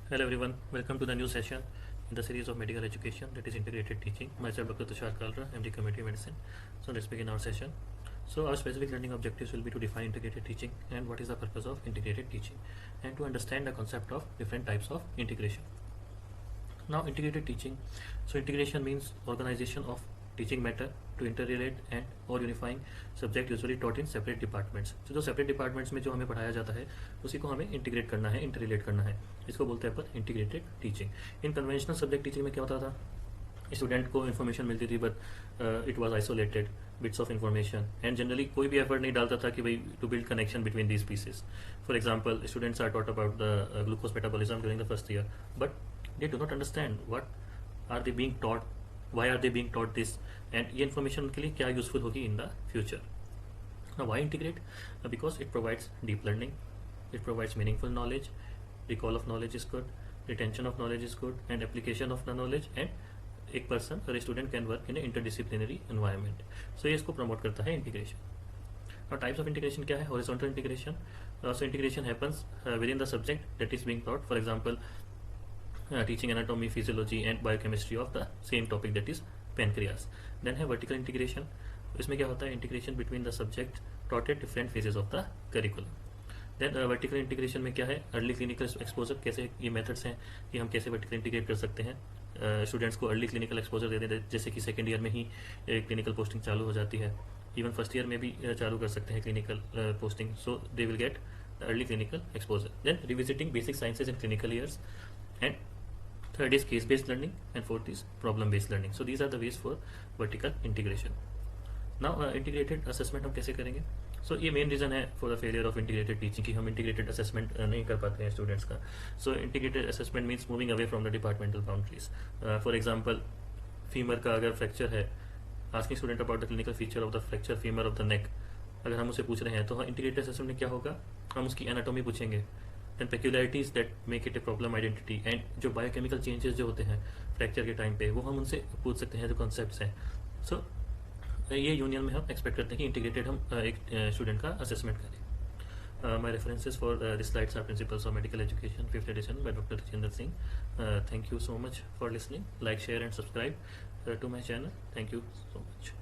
Hello everyone, welcome to the new session in the series of medical education, that is integrated teaching. Myself Dr. Tushar Kalra, MD Community Medicine. So let's begin our session. So our specific learning objectives will be to define integrated teaching and what is the purpose of integrated teaching, and to understand the concept of different types of integration. Now integrated teaching, so integration means organization of teaching matter to interrelate and or unifying subject usually taught in separate departments. तो जो separate departments में जो हमें पढ़ाया जाता है उसी को हमें इंटीग्रेट करना है, इंटररिलेट करना है, इसको बोलते हैं अपन इंटीग्रेटेड टीचिंग। इन कन्वेंशनल सब्जेक्ट टीचिंग में क्या होता था, स्टूडेंट को इन्फॉर्मेशन मिलती थी but it was isolated bits of information, and generally कोई भी एफर्ट नहीं डालता था कि भाई to build connection between these pieces. For example, students are taught about the glucose metabolism during the first year, but they do not understand what are they being taught, why are they being taught this, and ये information उनके लिए क्या useful होगी in the future. Now why integrate? Because it provides deep learning, it provides meaningful knowledge, recall of knowledge is good, retention of knowledge is good, and application of the knowledge, and एक person or a student can work in an interdisciplinary environment. So ये इसको promote करता है integration. Now types of integration क्या है? Horizontal integration. So integration happens within the subject that is being taught. For example, teaching anatomy, physiology and biochemistry of the same topic, that is pancreas. Then है vertical integration. इसमें क्या होता है, integration between the subject taught at different phases of the curriculum. Then vertical integration में क्या है, early clinical exposure. कैसे ये methods हैं कि हम कैसे vertical integrate कर सकते हैं, स्टूडेंट्स को early clinical exposure दे दें, जैसे कि सेकेंड ईयर में ही clinical posting चालू हो जाती है, इवन फर्स्ट ईयर में भी चालू कर सकते हैं clinical posting, so they will get the early clinical exposure. Then revisiting basic sciences in clinical years, and third is case based learning, and fourth is problem based learning. So these are the ways for vertical integration. Now integrated assessment हम कैसे करेंगे? So ये main reason है for the failure of integrated teaching कि हम integrated assessment नहीं कर पाते हैं स्टूडेंट्स का. So integrated assessment means moving away from the departmental boundaries. For example, femur का अगर फ्रैक्चर है, asking student about the clinical feature of the fracture femur of the neck, अगर हम उसे पूछ रहे हैं तो इंटीग्रेटेड असेसमेंट में क्या होगा, हम उसकी एनाटॉमी पूछेंगे, then peculiarities that make it a problem identity, and जो बायोकेमिकल चेंजेस जो होते हैं फ्रैक्चर के टाइम पे वो हम उनसे पूछ सकते हैं, जो कॉन्सेप्ट्स हैं. सो ये यूनियन में हम एक्सपेक्ट करते हैं कि इंटीग्रेटेड हम एक स्टूडेंट का असेसमेंट करें. My references for this slides are principles of medical education 5th edition by Dr. Rajendra Singh. Thank you so much for listening. Like, share and subscribe to my channel. Thank you so much.